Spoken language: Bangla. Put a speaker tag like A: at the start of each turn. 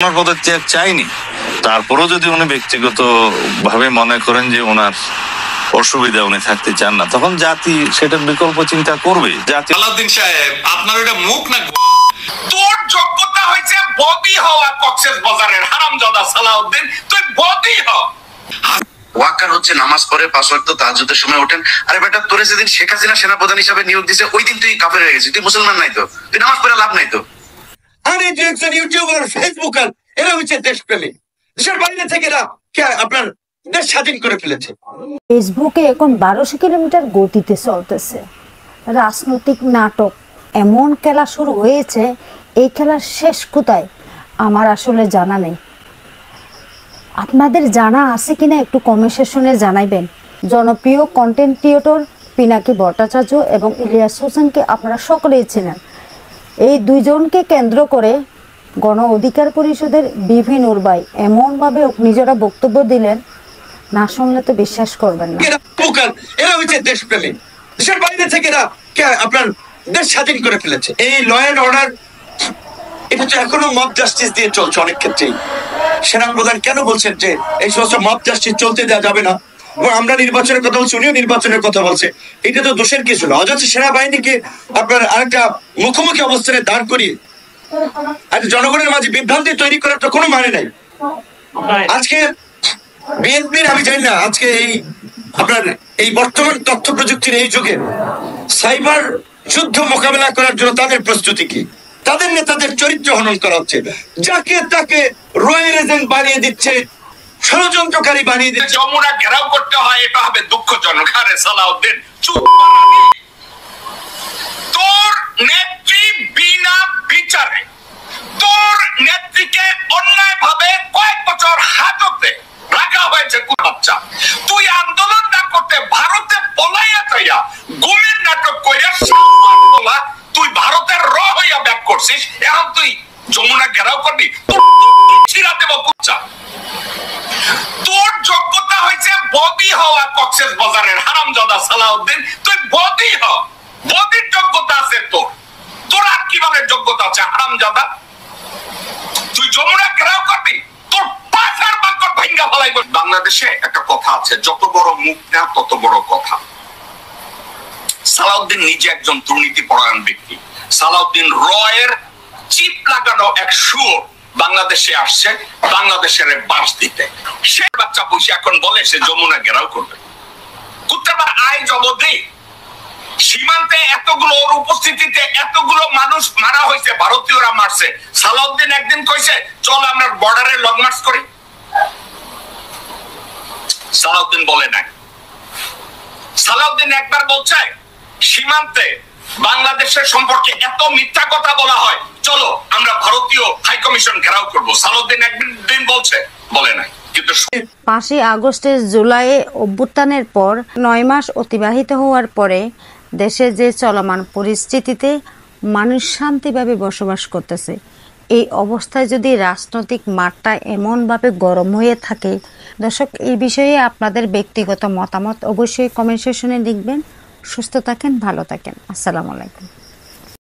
A: ওনার পদত্যাগ চাইনি, তারপরেও যদি উনি ব্যক্তিগত ভাবে মনে করেন যে ওনার অসুবিধা, উনি থাকতে চান না, তখন জাতি সেটার বিকল্প চিন্তা করবে। জাতি
B: আলাউদ্দিন সাহেব, আপনার ওটা মুখ না, তোর যোগ্যতা হয়েছে বদি হওয়া কক্সবাজারের হারামজাদা সালাউদ্দিন, তুই বদি হ।
C: ওয়াকার হচ্ছে নামাজ পড়ে 5 ওয়াক্ত তাহাজ্জুদের সময় ওঠেন। আরে বেটা, তোরে যেদিন শেখ হাসিনা সেনাপ্রধান হিসেবে নিয়োগ দিছে ওই দিন তুই কাফের হয়ে গেছিস, তুই মুসলমান নাই তো, তুই নামাজ পড়ে লাভ নাই তো।
D: আরে যে একজন ইউটিউবার, ফেসবুকার, এরা হচ্ছে দেশপ্রেমী। দেশের বাইরে থেকে এরা আপনার দেশ স্বাধীন করে ফেলেছে।
E: ফেসবুকে এখন 1200 কিলোমিটার গতিতে চলতেছে রাজনৈতিক নাটক। এমন খেলা শুরু হয়েছে, এই খেলার শেষ কোথায় আমার আসলে জানা নেই। আপনাদের জানা আছে কিনা একটু কমেন্ট সেকশনে জানাইবেন। জনপ্রিয় কন্টেন্ট ক্রিয়েটর পিনাকি ভট্টাচার্য এবং ইলিয়াস হোসেনকে আপনারা সকলেই চেনেন। এই দুইজনকে কেন্দ্র করে গণ অধিকার পরিষদের বিভিন্ন ভাই এমনভাবে নিজেরা বক্তব্য দিলেন, না শুনলে তো বিশ্বাস করবেন না।
D: এরা হচ্ছে দেশপ্রেমী। দেশের বাইরে থেকে এরা আপনার দেশ স্বাধীন করে ফেলেছে। এই ল অ্যান্ড অর্ডার, এটা তো এখনো মব জাস্টিস দিয়ে চলছে অনেক ক্ষেত্রেই। সেনাপ্রধান কেন বলছেন যে এই সমস্ত মব জাস্টিস চলতে দেওয়া যাবে না, এবং আমরা নির্বাচনের কথা বলছি, উনিও নির্বাচনের কথা বলছে। এটা তো দোষের কিছু না। অথচ সেনাবাহিনীকে আপনার আরেকটা মুখোমুখি অবস্থানে দাঁড় করিয়ে জনগণের মাঝে বিভ্রান্তি তৈরি করার তো কোনো মানে নাই। আজকে বিএনপির, আমি জানি না, আজকে এই আপনার এই বর্তমান তথ্য প্রযুক্তির এই যুগে সাইবার যুদ্ধ মোকাবেলা করার জন্য তাদের প্রস্তুতি কি? তাদের নেতাদের চরিত্র হনন করা হচ্ছে, যাকে তাকে রয়্যাল এজেন্ট বানিয়ে দিচ্ছে, ষড়যন্ত্রকারী বানিয়ে দিচ্ছে।
B: যমুনা ঘেরাও করতে হয়, এটা হবে দুঃখজনক। আরে সালাউদ্দিন, চুপ। তোর নেত্রী বিনা বিচারে তোর নেত্রীকে অন্যায় ভাবে কয়েক বছর হাজতে রাখা হয়েছে। বাচ্চা, তুই আন্দোলন না করতে ভারতে পলাইয়া যাইয়া গুমের নাটক কইরা বলা, তুই ভারতের র হইয়া ব্যাক করছিস। এখন তুই যমুনা ঘেরাও করবি, ছিড়া দেব কুচ্চা। তোর যোগ্যতা হয়েছে বদি হওয়া কক্সবাজারের হারামজাদা সালাউদ্দিন, তুই বদি হ। বদির যোগ্যতা আছে তোর, তোর আর কি বলে যোগ্যতা আছে হারামজাদা? তুই যমুনা ঘেরাও করবি, তোর পাশার বাক্য ভাঙ্গা ফেলাইব। বাংলাদেশে একটা কথা আছে, যত বড় মুখ না তত বড় কথা। সালাউদ্দিন নিজে একজন দুর্নীতি পরায়ণ ব্যক্তি। সালাউদ্দিন রয়ের চিপ লাগানো এক শুয়োর বাংলাদেশে আসছে বাংলাদেশের বাস দিতে। সে বাচ্চা বসে এখন বলে সে যমুনা ঘেরাও করবে। কুত্তার আয় জবদে সীমান্তে এতগুলো, ওর উপস্থিতিতে এতগুলো মানুষ মারা হয়েছে, ভারতীয়রা মারছে। সালাউদ্দিন একদিন কইছে চল আমরা বর্ডারে লং মার্চ করি। সালাউদ্দিন বলে নাই। সালাউদ্দিন একবার বলছে সীমান্তে বাংলাদেশের সম্পর্কে এত মিথ্যা কথা বলা হয়, চলো আমরা ভারতীয় হাই কমিশন ঘেরাও করবো। সালাউদ্দিন একদিন বলছে, বলে নাই। কিন্তু
E: 5ই আগস্টের জুলাই অভ্যুত্থানের পর 9 মাস অতিবাহিত হওয়ার পরে দেশে যে চলমান পরিস্থিতিতে মানুষ শান্তিভাবে বসবাস করতেছে, এই অবস্থায় যদি রাজনৈতিক মাঠটা এমনভাবে গরম হয়ে থাকে, দর্শক এই বিষয়ে আপনাদের ব্যক্তিগত মতামত অবশ্যই কমেন্ট সেকশনে লিখবেন। সুস্থ থাকেন, ভালো থাকেন। আসসালামু আলাইকুম।